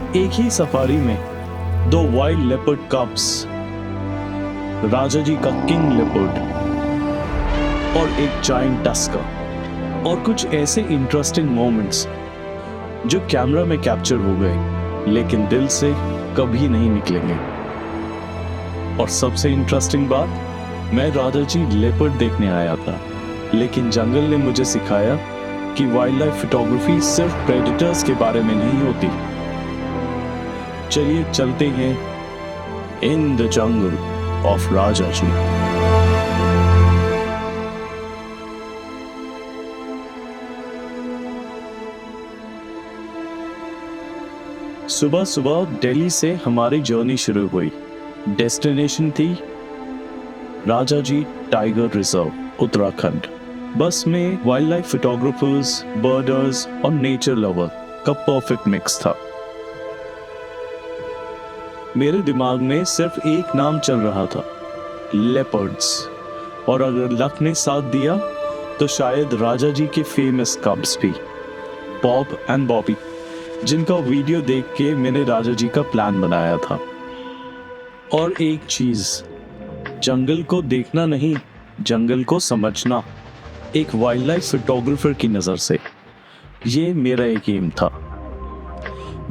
एक ही सफारी में दो वाइल्ड लेपर्ड कब्स, राजा जी का किंग लेपर्ड और एक जायंट टस्कर, और कुछ ऐसे इंटरेस्टिंग मोमेंट्स जो कैमरा में कैप्चर हो गए लेकिन दिल से कभी नहीं निकलेंगे। और सबसे इंटरेस्टिंग बात, मैं राजा जी लेपर्ड देखने आया था, लेकिन जंगल ने मुझे सिखाया कि वाइल्ड लाइफ फोटोग्राफी सिर्फ प्रेडेटर्स के बारे में नहीं होती। चलिए चलते हैं इन द जंगल ऑफ राजा जी। सुबह सुबह दिल्ली से हमारी जर्नी शुरू हुई। डेस्टिनेशन थी राजा जी टाइगर रिजर्व, उत्तराखंड। बस में वाइल्ड लाइफ फोटोग्राफर्स, बर्डर्स और नेचर लवर का परफेक्ट मिक्स था। मेरे दिमाग में सिर्फ एक नाम चल रहा था, लेपर्ड्स, और अगर लक ने साथ दिया तो शायद राजा जी के फेमस कब्स भी, बॉब एंड बॉबी, जिनका वीडियो देख के मैंने राजा जी का प्लान बनाया था। और एक चीज, जंगल को देखना नहीं, जंगल को समझना, एक वाइल्ड लाइफ फोटोग्राफर की नजर से, ये मेरा एक एम था।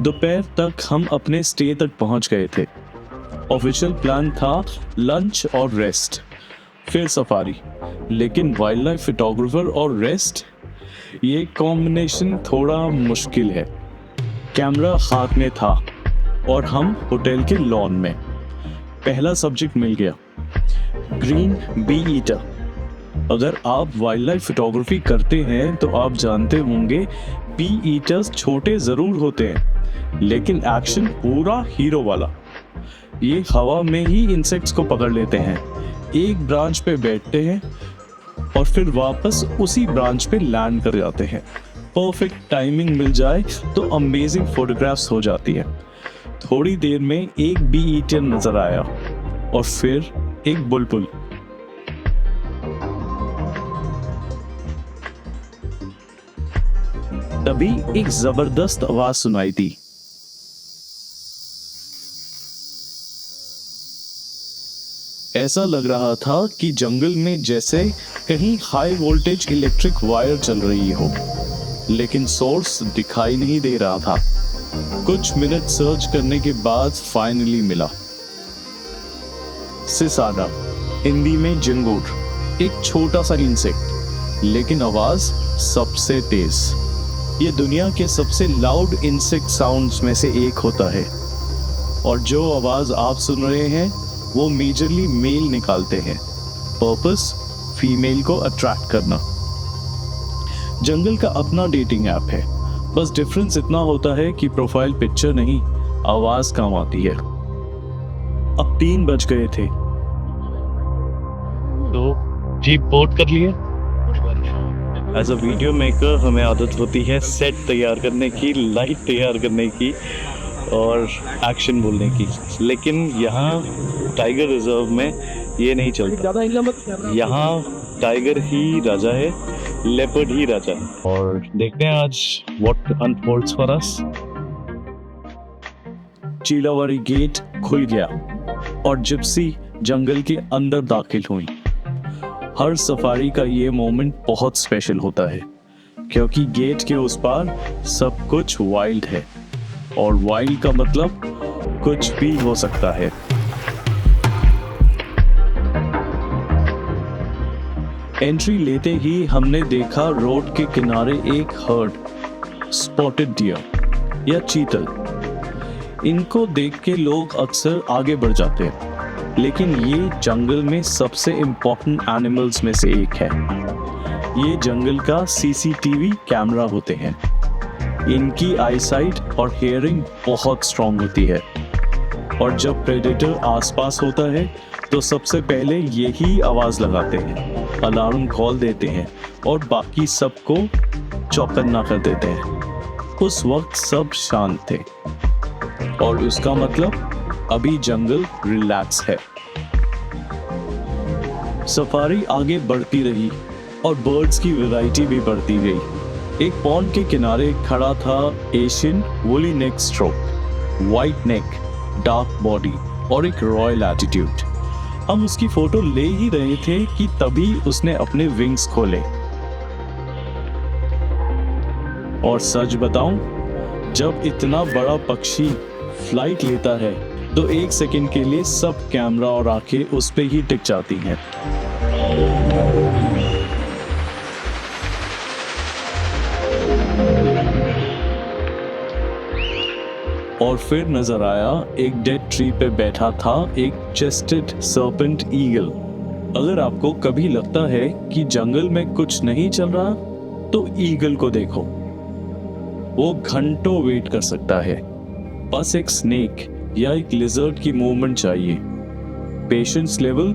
दोपहर तक हम अपने स्टे तक पहुंच गए थे। ऑफिशियल प्लान था लंच और रेस्ट, फिर सफारी, लेकिन वाइल्ड लाइफ फोटोग्राफर और रेस्ट, ये कॉम्बिनेशन थोड़ा मुश्किल है। कैमरा हाथ में था और हम होटल के लॉन में। पहला सब्जेक्ट मिल गया, ग्रीन बी ईटर। अगर आप वाइल्ड लाइफ फोटोग्राफी करते हैं तो आप जानते होंगे बी ईटर्स छोटे जरूर होते हैं, लेकिन एक्शन पूरा हीरो वाला। ये हवा में ही इंसेक्ट्स को पकड़ लेते हैं, एक ब्रांच पे बैठते हैं और फिर वापस उसी ब्रांच पे लैंड कर जाते हैं। परफेक्ट टाइमिंग मिल जाए तो अमेजिंग फोटोग्राफ्स हो जाती है। थोड़ी देर में एक बी ईटर नजर आया और फिर एक बुलबुल। तभी एक जबरदस्त आवाज सुनाई दी। ऐसा लग रहा था कि जंगल में जैसे कहीं हाई वोल्टेज इलेक्ट्रिक वायर चल रही हो, लेकिन सोर्स दिखाई नहीं दे रहा था। कुछ मिनट सर्च करने के बाद फाइनली मिला। सिसाडा, हिंदी में जिंगूर, एक छोटा सा इंसेक्ट, लेकिन आवाज सबसे तेज। ये दुनिया के सबसे लाउड इंसेक्ट साउंड्स में से एक होता है, और जो आवाज आप सुन रहे हैं वो मेजरली मेल निकालते हैं। पर्पस फीमेल को अट्रैक्ट करना। जंगल का अपना डेटिंग ऐप है, बस डिफरेंस इतना होता है कि प्रोफाइल पिक्चर नहीं, आवाज काम आती है। अब 3 बज गए थे तो जीप बोर्ड कर लिए। एज अ वीडियो मेकर हमें आदत होती है सेट तैयार करने की, लाइट तैयार करने की और एक्शन बोलने की, लेकिन यहाँ टाइगर रिजर्व में ये नहीं चलता। यहाँ टाइगर ही राजा है, लेपर्ड ही राजा है। और देखते हैं आज व्हाट अनफोल्ड्स फॉर अस। चीलावारी गेट खुल गया और जिप्सी जंगल के अंदर दाखिल हुई। हर सफारी का ये मोमेंट बहुत स्पेशल होता है, क्योंकि गेट के उस पार सब कुछ वाइल्ड है, और वाइल्ड का मतलब कुछ भी हो सकता है। एंट्री लेते ही हमने देखा रोड के किनारे एक हर्ड, स्पॉटेड डियर या चीतल। इनको देख के लोग अक्सर आगे बढ़ जाते हैं, लेकिन ये जंगल में सबसे इम्पोर्टेंट एनिमल्स में से एक है। ये जंगल का सीसीटीवी कैमरा होते हैं। इनकी आईसाइट और हियरिंग बहुत स्ट्रांग होती है, और जब प्रेडेटर आसपास होता है तो सबसे पहले यही आवाज लगाते हैं, अलार्म कॉल देते हैं और बाकी सबको चौकन्ना कर देते हैं। उस वक्त सब शांत थे, और उसका मतलब अभी जंगल रिलैक्स है। सफारी आगे बढ़ती रही और बर्ड्स की वैरायटी भी बढ़ती गई। एक पॉन्ड के किनारे खड़ा था एशियन वुली नेक स्ट्रोक, वाइट नेक, डार्क बॉडी और एक रॉयल एटीट्यूड। हम उसकी फोटो ले ही रहे थे कि तभी उसने अपने विंग्स खोले। और सच बताऊं, जब इतना बड़ा पक्षी फ्लाइट लेता है तो एक सेकंड के लिए सब कैमरा और आंखें उस पे ही टिक जाती हैं। और फिर नजर आया एक डेड ट्री पे बैठा था एक चेस्टेड सर्पेंट ईगल। अगर आपको कभी लगता है कि जंगल में कुछ नहीं चल रहा तो ईगल को देखो, वो घंटों वेट कर सकता है। बस एक स्नेक या एक लिजर्ड की मूवमेंट चाहिए। Patience level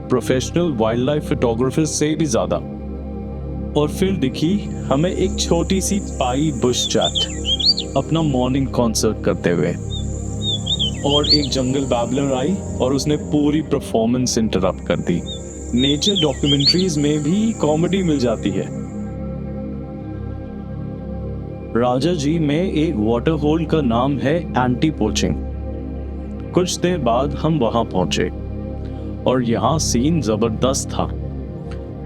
professional wild life photographer से भी ज्यादा। और फिर दिखी हमें एक छोटी सी पाई बुश चैट अपना मॉर्निंग कॉन्सर्ट करते हुए, और एक जंगल बैबलर आई और उसने पूरी परफॉर्मेंस इंटरप्ट कर दी। नेचर डॉक्यूमेंट्रीज में भी कॉमेडी मिल जाती है। राजा जी में एक वाटर होल का नाम है एंटी पोचिंग। कुछ देर बाद हम वहां पहुंचे और यहाँ सीन जबरदस्त था।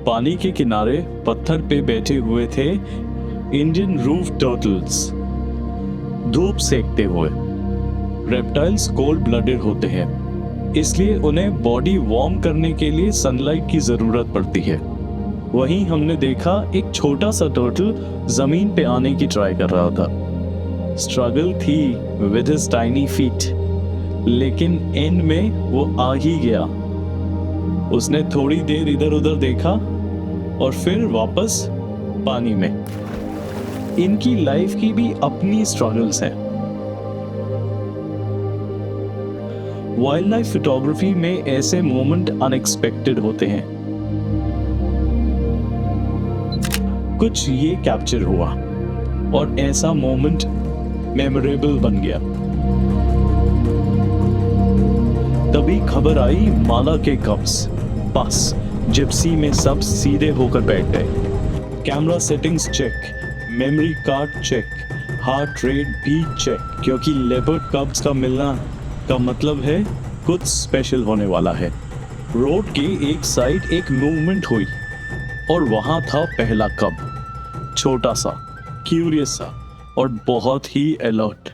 पानी के किनारे पत्थर पे बैठे हुए थे इंडियन रूफ टर्टल्स, धूप सेकते हुए। रेप्टाइल्स कोल्ड ब्लडेड होते हैं, इसलिए उन्हें बॉडी वार्म करने के लिए सनलाइट की जरूरत पड़ती है। वहीं हमने देखा एक छोटा सा टर्टल जमीन पे आने की ट्राई कर रहा था। स्ट्रगल थी विद हिज टाइनी फीट, लेकिन एंड में वो आ ही गया। उसने थोड़ी देर इधर उधर देखा और फिर वापस पानी में। इनकी लाइफ की भी अपनी स्ट्रगल्स हैं। वाइल्ड लाइफ फोटोग्राफी में ऐसे मोमेंट अनएक्सपेक्टेड होते हैं। कुछ ये कैप्चर हुआ और ऐसा मोमेंट मेमोरेबल बन गया। तभी खबर आई माला के कब्स। बस जिप्सी में सब सीधे होकर बैठ गए। Camera settings check, memory card check, heart rate भी चेक, क्योंकि लेपर्ड कब्स का मिलना का मतलब है कुछ स्पेशल होने वाला है। रोड के एक साइड एक मूवमेंट हुई और वहां था पहला कब, छोटा सा, क्यूरियस सा और बहुत ही अलर्ट।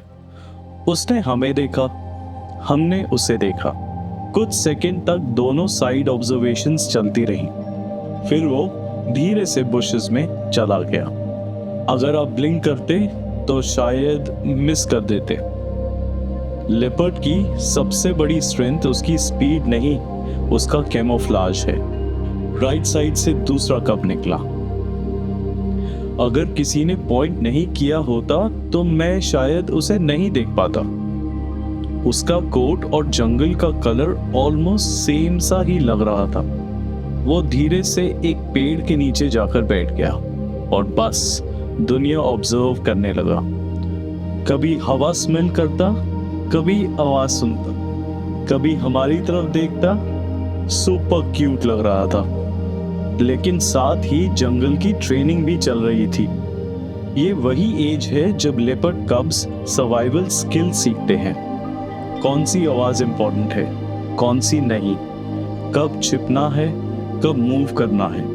उसने हमें देखा, हमने उसे देखा। कुछ सेकंड तक दोनों साइड ऑब्जर्वेशंस चलती रही, फिर वो धीरे से बुशेस में चला गया। अगर आप ब्लिंक करते तो शायद मिस कर देते। लेपर्ड की सबसे बड़ी स्ट्रेंथ उसकी स्पीड नहीं, उसका कैमोफ्लेज है। राइट साइड से दूसरा कब निकला। अगर किसी ने पॉइंट नहीं किया होता तो मैं शायद उसे नहीं देख पाता। उसका कोट और जंगल का कलर ऑलमोस्ट सेम सा ही लग रहा था। वो धीरे से एक पेड़ के नीचे जाकर बैठ गया और बस दुनिया ऑब्जर्व करने लगा। कभी हवा स्मेल करता, कभी आवाज सुनता, कभी हमारी तरफ देखता। सुपर क्यूट लग रहा था, लेकिन साथ ही जंगल की ट्रेनिंग भी चल रही थी। ये वही एज है जब लेपर्ड कब्स सर्वाइवल स्किल सीखते हैं। कौन सी आवाज इंपॉर्टेंट है, कौन सी नहीं, कब छिपना है, कब मूव करना है।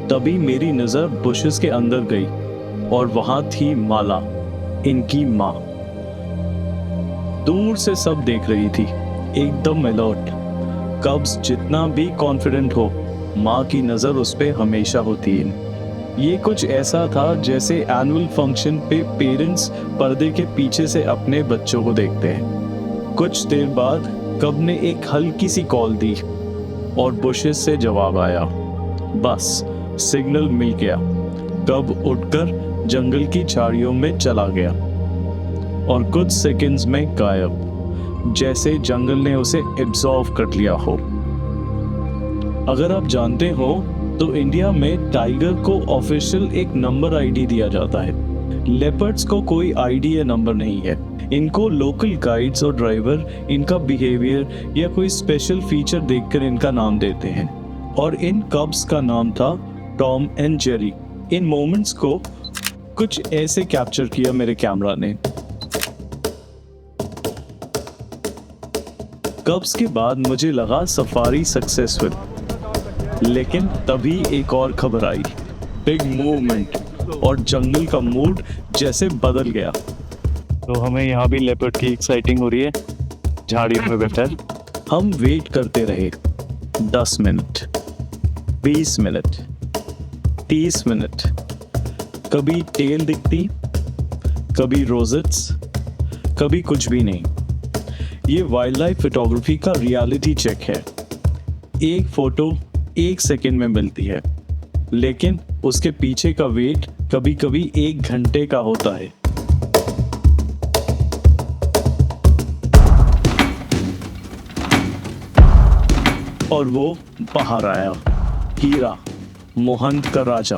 तभी मेरी नजर बुशेस के अंदर गई और वहां थी माला, इनकी माँ। दूर से सब देख रही थी, एकदम अलर्ट। कब्स जितना भी कॉन्फिडेंट हो, माँ की नजर उस पे हमेशा होती है। ये कुछ ऐसा था जैसे एनुअल फंक्शन पे पेरेंट्स पर्दे के पीछे से अपने बच्चों को देखते हैं। कुछ देर बाद कब ने एक हल्की सी कॉल दी और बुशेस से जवाब आया। बस सिग्नल मिल गया। कब उठकर जंगल की झाड़ियों में चला गया और कुछ सेकंड्स में गायब, जैसे जंगल ने उसे एब्जॉर्व कर लिया हो। अगर आप जानते हो तो इंडिया में टाइगर को ऑफिशियल एक नंबर आईडी दिया जाता है। लेपर्ड्स को कोई आईडी या नंबर नहीं है। इनको लोकल गाइड्स और ड्राइवर इनका बिहेवियर या कोई स्पेशल फीचर देखकर इनका नाम देते हैं। और इन कब्स का नाम था Tom and Jerry. In moments को कुछ ऐसे कैप्चर किया मेरे कैमरा ने। कब्स के बाद मुझे लगा सफारी सक्सेसफुल, लेकिन तभी एक और खबर आई। बिग मूवमेंट और जंगल का मूड जैसे बदल गया। तो हमें यहाँ भी लेपर्ड की एक्साइटिंग हो रही है, झाड़ियों में बैठा है। हम वेट करते रहे 10 मिनट, 20 मिनट, 30 मिनट। कभी टेल दिखती, कभी रोजेट्स, कभी कुछ भी नहीं। ये वाइल्ड लाइफ फोटोग्राफी का रियलिटी चेक है। एक फोटो 1 सेकंड में मिलती है, लेकिन उसके पीछे का वेट कभी कभी 1 घंटे का होता है। और वो बाहर आया, हीरा, मोहंत का राजा,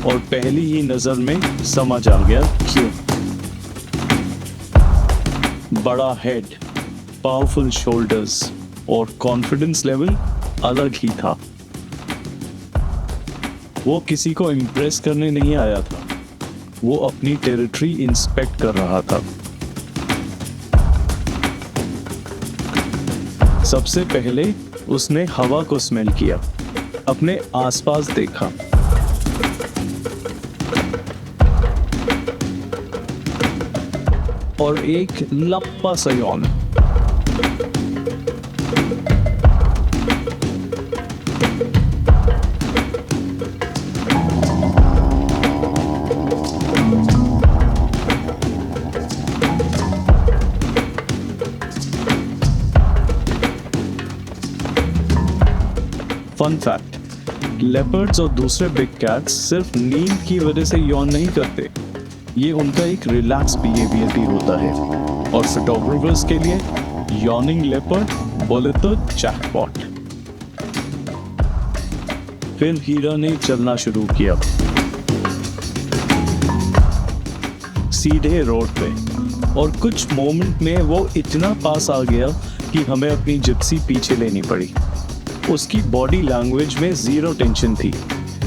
और पहली ही नजर में समझ आ गया क्यों। बड़ा हेड, पावरफुल शोल्डर्स और कॉन्फिडेंस लेवल अलग ही था। वो किसी को इम्प्रेस करने नहीं आया था, वो अपनी टेरिटरी इंस्पेक्ट कर रहा था। सबसे पहले उसने हवा को स्मेल किया, अपने आसपास देखा। और एक लंबा सा यौन। फन फैक्ट, लेपर्ड्स और दूसरे बिग कैट्स सिर्फ नींद की वजह से यौन नहीं करते, ये उनका एक रिलैक्स बिहेवियर भी होता है। और फोटोग्राफर्स के लिए यॉर्निंग लेपर्ड बोले तो जैकपॉट। फिर हीरा ने चलना शुरू किया, सीधे रोड पे, और कुछ मोमेंट में वो इतना पास आ गया कि हमें अपनी जिप्सी पीछे लेनी पड़ी। उसकी बॉडी लैंग्वेज में 0 टेंशन थी,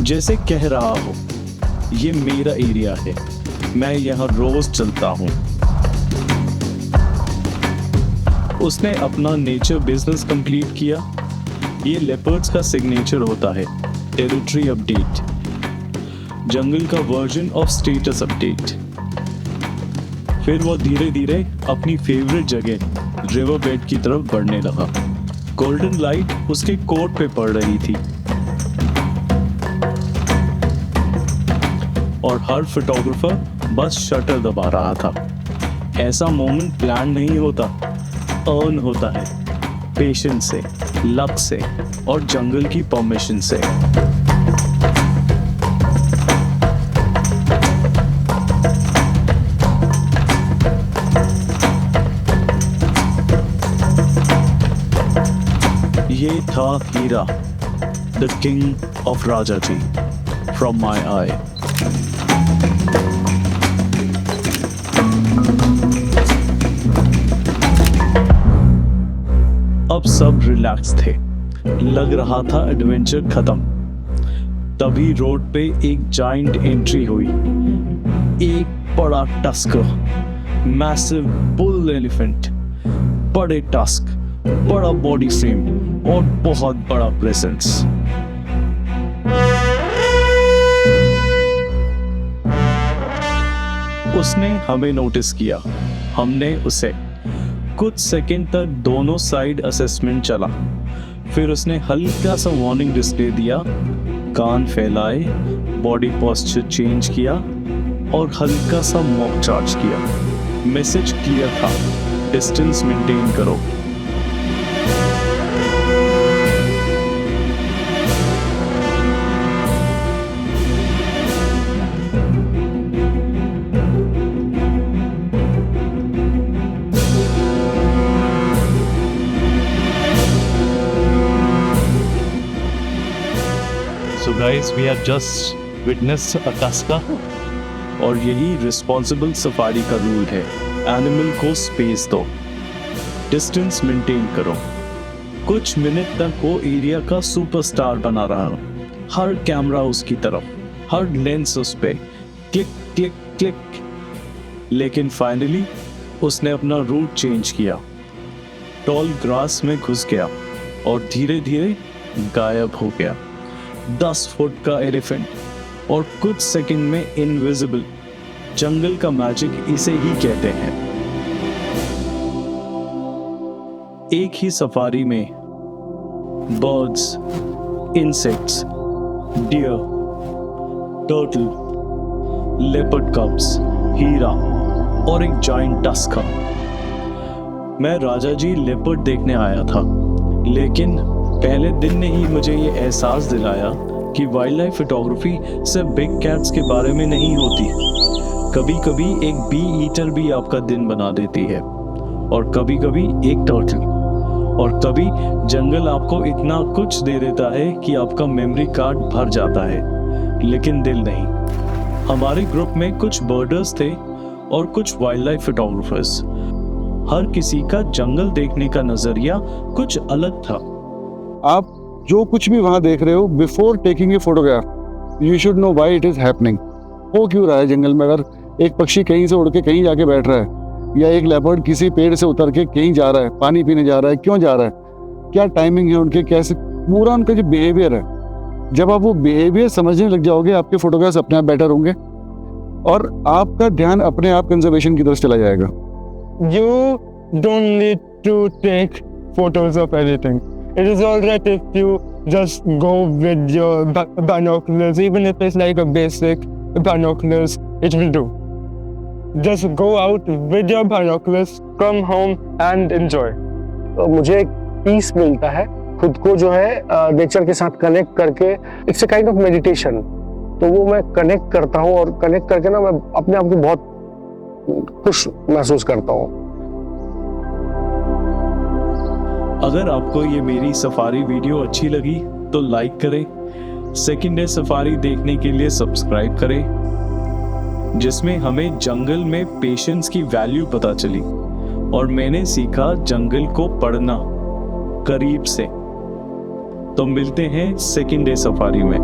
जैसे कह रहा हो ये मेरा एरिया है, मैं यहाँ रोज चलता हूँ। उसने अपना नेचर बिजनेस कंप्लीट किया। ये लेपर्ड्स का सिग्नेचर होता है, टेरिटरी अपडेट, जंगल का वर्जन ऑफ स्टेटस अपडेट। फिर वो धीरे धीरे अपनी फेवरेट जगह रिवर बेड की तरफ बढ़ने लगा। गोल्डन लाइट उसके कोट पे पड़ रही थी, और हर फोटोग्राफर बस शटर दबा रहा था। ऐसा मोमेंट प्लान नहीं होता, अर्न होता है, पेशेंस से, लक से और जंगल की परमिशन से। ये था Heera, the king of Rajaji, from my eye. अब सब रिलैक्स थे, लग रहा था एडवेंचर खत्म। तभी रोड पे एक जाइंट एंट्री हुई। एक बड़ा टस्कर, मैसिव बुल एलिफेंट, बड़े टस्क, बड़ा बॉडी फ्रेम और बहुत बड़ा प्रेजेंस। उसने हमें नोटिस किया, हमने उसे। कुछ सेकंड तक दोनों साइड असेसमेंट चला। फिर उसने हल्का सा वार्निंग डिस्प्ले दिया, कान फैलाए, बॉडी पोस्चर चेंज किया और हल्का सा मॉक चार्ज किया। मैसेज क्लियर था, डिस्टेंस मेंटेन करो। So guys, we have just witnessed a tusker. और यही रिस्पॉन्सिबल सफारी का रूल है, एनिमल को स्पेस दो, डिस्टेंस मेंटेन करो। कुछ मिनट तक वो एरिया का सुपरस्टार बना रहा, हर कैमरा उसकी तरफ, हर लेंस उस पे क्लिक क्लिक क्लिक। लेकिन फाइनली उसने अपना रूट चेंज किया, टॉल ग्रास में घुस गया और धीरे धीरे गायब हो गया। 10 फुट का एलिफेंट और कुछ सेकंड में इनविजिबल। जंगल का मैजिक इसे ही कहते हैं। एक ही सफारी में birds, insects, deer, turtle, leopard cubs, Heera और एक जायंट टस्कर। मैं राजा जी लेपर्ड देखने आया था, लेकिन पहले दिन ने ही मुझे ये एहसास दिलाया कि वाइल्ड लाइफ फोटोग्राफी सिर्फ बिग कैट्स के बारे में नहीं होती। कभी कभी एक बी ईटर भी आपका दिन बना देती है, और कभी कभी एक टर्टल, और कभी जंगल आपको इतना कुछ दे देता है कि आपका मेमोरी कार्ड भर जाता है, लेकिन दिल नहीं। हमारे ग्रुप में कुछ बर्डर्स थे और कुछ वाइल्ड लाइफ फोटोग्राफर्स। हर किसी का जंगल देखने का नजरिया कुछ अलग था। आप जो कुछ भी वहाँ देख रहे हो, before taking a photograph you should know why it is happening. हो क्यों रहा है जंगल में? अगर एक पक्षी कहीं से उड़ के कहीं जाके बैठ रहा है, या एक लेपर्ड किसी पेड़ से उतर के कहीं जा रहा है, पानी पीने जा रहा है, क्यों जा रहा है, क्या टाइमिंग है उनके, कैसे पूरा उनका जो बिहेवियर है, जब आप वो बिहेवियर समझने लग जाओगे, आपके फोटोग्राफ्स अपने आप बेटर होंगे और आपका ध्यान अपने आप कंजर्वेशन की तरफ चला जाएगा। You don't need to take photos of anything. It is alright if you just go with your binoculars, even if it's like a basic binoculars, it will do. Just go out with your binoculars, come home and enjoy. मुझे एक piece मिलता है, खुद को जो है nature के साथ कनेक्ट करके। It's a kind of meditation. तो वो मैं कनेक्ट करता हूँ और कनेक्ट करके ना मैं अपने आप को बहुत खुश महसूस करता हूँ। अगर आपको ये मेरी सफारी वीडियो अच्छी लगी तो लाइक करें, सेकंड डे सफारी देखने के लिए सब्सक्राइब करें, जिसमें हमें जंगल में पेशेंस की वैल्यू पता चली और मैंने सीखा जंगल को पढ़ना करीब से। तो मिलते हैं सेकंड डे सफारी में।